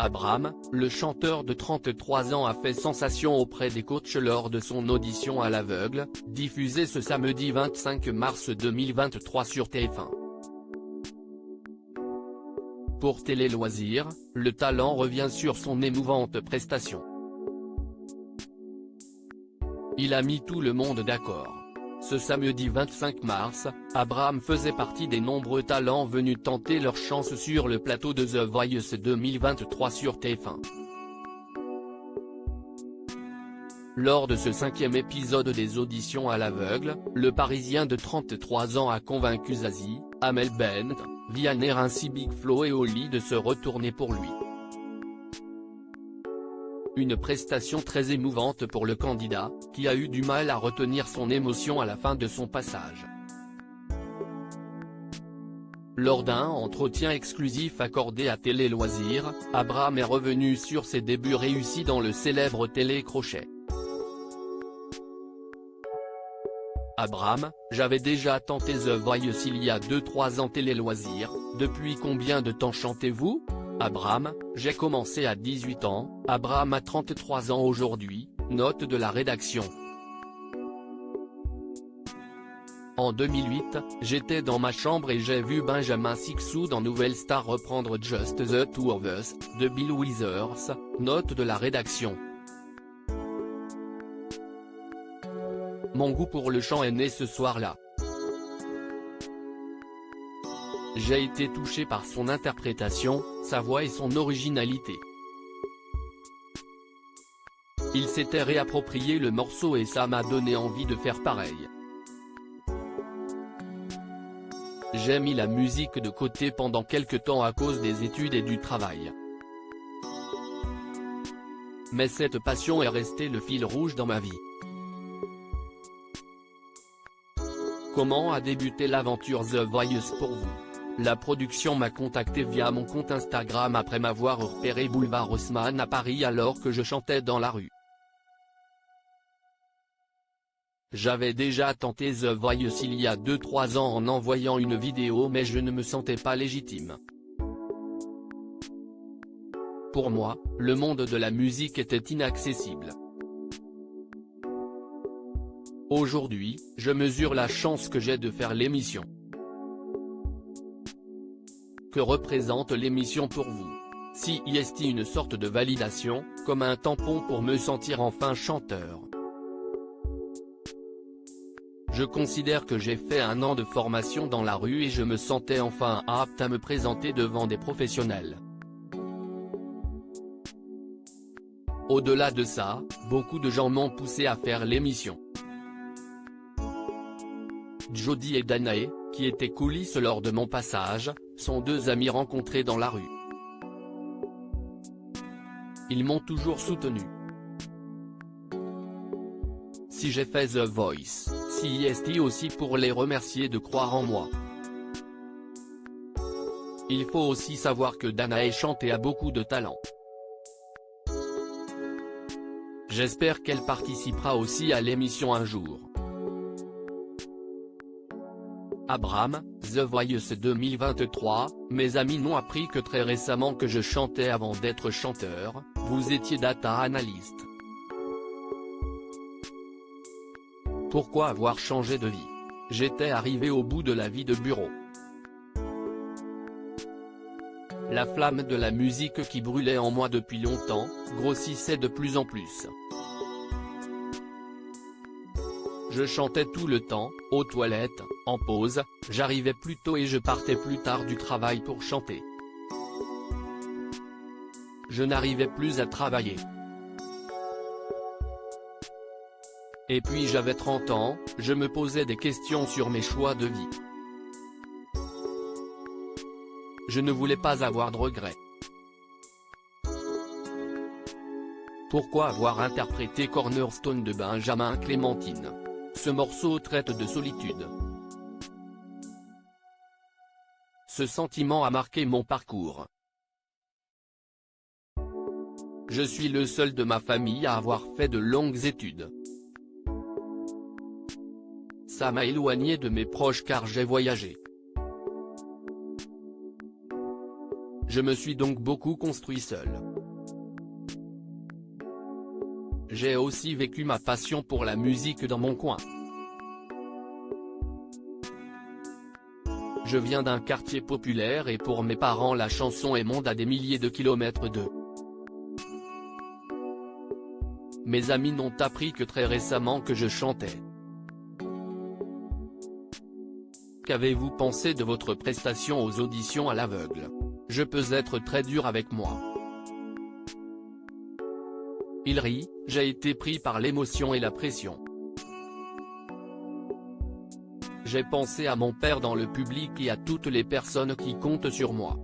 Abraham, le chanteur de 33 ans a fait sensation auprès des coachs lors de son audition à l'aveugle, diffusée ce samedi 25 mars 2023 sur TF1. Pour Télé Loisirs, le talent revient sur son émouvante prestation. Il a mis tout le monde d'accord. Ce samedi 25 mars, Abraham faisait partie des nombreux talents venus tenter leur chance sur le plateau de The Voice 2023 sur TF1. Lors de ce 5e épisode des auditions à l'aveugle, le Parisien de 33 ans a convaincu Zazie, Amel Bent, Vianney ainsi Big Flo et Oli de se retourner pour lui. Une prestation très émouvante pour le candidat, qui a eu du mal à retenir son émotion à la fin de son passage. Lors d'un entretien exclusif accordé à Télé Loisirs, Abraham est revenu sur ses débuts réussis dans le célèbre télé-crochet. Abraham, j'avais déjà tenté The Voice il y a 2-3 ans. Télé Loisirs, depuis combien de temps chantez-vous ? Abraham, j'ai commencé à 18 ans, Abraham a 33 ans aujourd'hui, note de la rédaction. En 2008, j'étais dans ma chambre et j'ai vu Benjamin Sixou dans Nouvelle Star reprendre Just the Two of Us, de Bill Withers, note de la rédaction. Mon goût pour le chant est né ce soir-là. J'ai été touché par son interprétation, sa voix et son originalité. Il s'était réapproprié le morceau et ça m'a donné envie de faire pareil. J'ai mis la musique de côté pendant quelque temps à cause des études et du travail. Mais cette passion est restée le fil rouge dans ma vie. Comment a débuté l'aventure The Voice pour vous ? La production m'a contacté via mon compte Instagram après m'avoir repéré boulevard Haussmann à Paris alors que je chantais dans la rue. J'avais déjà tenté The Voice il y a 2-3 ans en envoyant une vidéo mais je ne me sentais pas légitime. Pour moi, le monde de la musique était inaccessible. Aujourd'hui, je mesure la chance que j'ai de faire l'émission. Que représente l'émission pour vous? Si est une sorte de validation, comme un tampon pour me sentir enfin chanteur. Je considère que j'ai fait 1 an de formation dans la rue et je me sentais enfin apte à me présenter devant des professionnels. Au-delà de ça, beaucoup de gens m'ont poussé à faire l'émission. Jody et Danae, qui étaient coulisses lors de mon passage, sont 2 amis rencontrés dans la rue. Ils m'ont toujours soutenu. Si j'ai fait The Voice, si est aussi pour les remercier de croire en moi. Il faut aussi savoir que Danae chante et a beaucoup de talent. J'espère qu'elle participera aussi à l'émission un jour. Abraham, The Voice 2023, mes amis m'ont appris que très récemment que je chantais avant d'être chanteur, vous étiez data analyst. Pourquoi avoir changé de vie? J'étais arrivé au bout de la vie de bureau. La flamme de la musique qui brûlait en moi depuis longtemps, grossissait de plus en plus. Je chantais tout le temps, aux toilettes, en pause, j'arrivais plus tôt et je partais plus tard du travail pour chanter. Je n'arrivais plus à travailler. Et puis j'avais 30 ans, je me posais des questions sur mes choix de vie. Je ne voulais pas avoir de regrets. Pourquoi avoir interprété Cornerstone de Benjamin Clémentine? Ce morceau traite de solitude. Ce sentiment a marqué mon parcours. Je suis le seul de ma famille à avoir fait de longues études. Ça m'a éloigné de mes proches car j'ai voyagé. Je me suis donc beaucoup construit seul. j'ai aussi vécu ma passion pour la musique dans mon coin. Je viens d'un quartier populaire et pour mes parents la chanson est monde à des milliers de kilomètres d'eux. Mes amis n'ont appris que très récemment que je chantais. Qu'avez-vous pensé de votre prestation aux auditions à l'aveugle? Je peux être très dur avec moi. Il rit, j'ai été pris par l'émotion et la pression. J'ai pensé à mon père dans le public et à toutes les personnes qui comptent sur moi.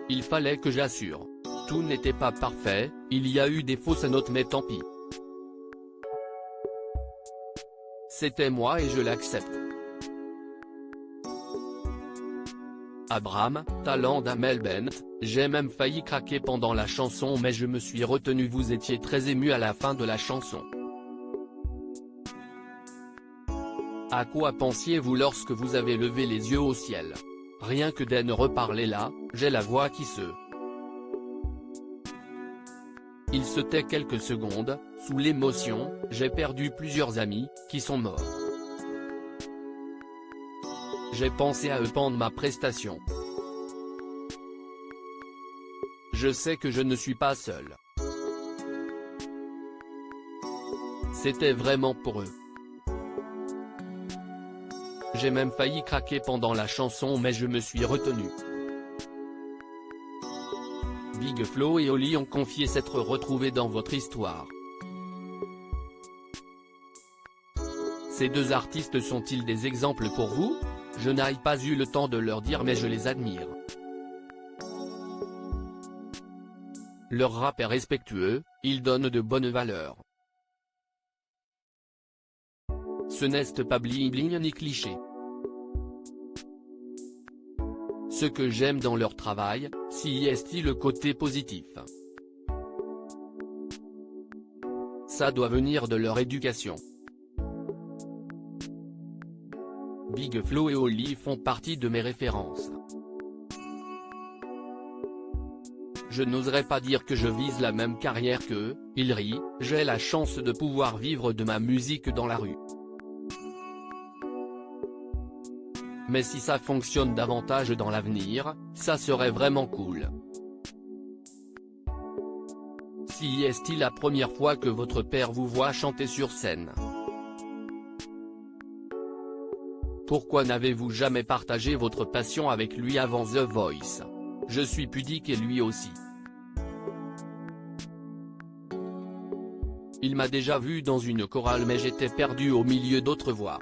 Il fallait que j'assure. Tout n'était pas parfait, il y a eu des fausses notes mais tant pis. C'était moi et je l'accepte. Abraham, talent d'Amel Bent, j'ai même failli craquer pendant la chanson mais je me suis retenu. Vous étiez très ému à la fin de la chanson. À quoi pensiez-vous lorsque vous avez levé les yeux au ciel? Rien que d'en reparler là, j'ai la voix qui se... Il se tait quelques secondes, sous l'émotion, j'ai perdu plusieurs amis, qui sont morts. J'ai pensé à eux pendant ma prestation. Je sais que je ne suis pas seul. C'était vraiment pour eux. J'ai même failli craquer pendant la chanson mais je me suis retenu. Big Flo et Oli ont confié s'être retrouvés dans votre histoire. Ces deux artistes sont-ils des exemples pour vous? Je n'ai pas eu le temps de leur dire mais je les admire. Leur rap est respectueux, ils donnent de bonnes valeurs. Ce n'est pas bling bling ni cliché. Ce que j'aime dans leur travail, c'est le côté positif. Ça doit venir de leur éducation. Big Flo et Oli font partie de mes références. Je n'oserais pas dire que je vise la même carrière qu'eux, il rit, j'ai la chance de pouvoir vivre de ma musique dans la rue. Mais si ça fonctionne davantage dans l'avenir, ça serait vraiment cool. Si est-il la première fois que votre père vous voit chanter sur scène? Pourquoi n'avez-vous jamais partagé votre passion avec lui avant The Voice? Je suis pudique et lui aussi. Il m'a déjà vu dans une chorale mais j'étais perdu au milieu d'autres voix.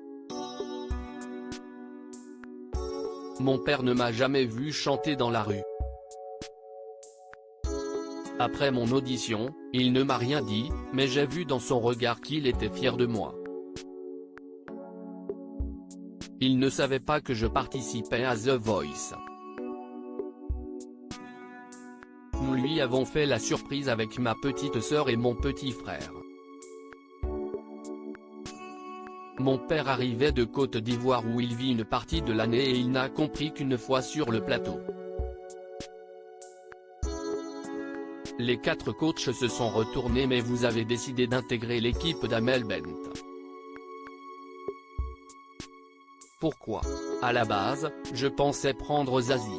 Mon père ne m'a jamais vu chanter dans la rue. Après mon audition, il ne m'a rien dit, mais j'ai vu dans son regard qu'il était fier de moi. Il ne savait pas que je participais à The Voice. Nous lui avons fait la surprise avec ma petite sœur et mon petit frère. Mon père arrivait de Côte d'Ivoire où il vit une partie de l'année et il n'a compris qu'une fois sur le plateau. Les 4 coachs se sont retournés mais vous avez décidé d'intégrer l'équipe d'Amel Bent. Pourquoi? À la base, je pensais prendre Zazie.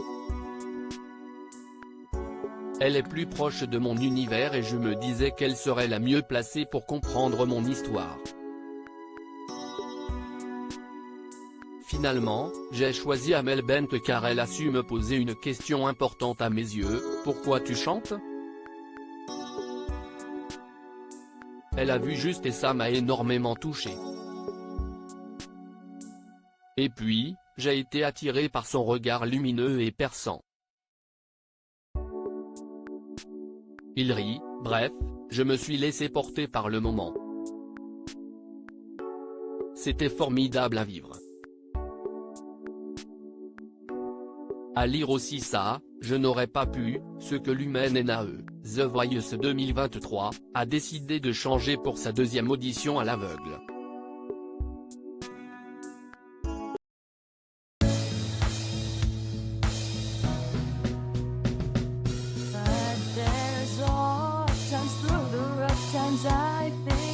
Elle est plus proche de mon univers et je me disais qu'elle serait la mieux placée pour comprendre mon histoire. Finalement, j'ai choisi Amel Bent car elle a su me poser une question importante à mes yeux, pourquoi tu chantes? Elle a vu juste et ça m'a énormément touché. Et puis, j'ai été attiré par son regard lumineux et perçant. Il rit, bref, je me suis laissé porter par le moment. C'était formidable à vivre. À lire aussi ça, je n'aurais pas pu, ce que l'humaine est à eux. The Voice 2023, a décidé de changer pour sa deuxième audition à l'aveugle. But there's often life may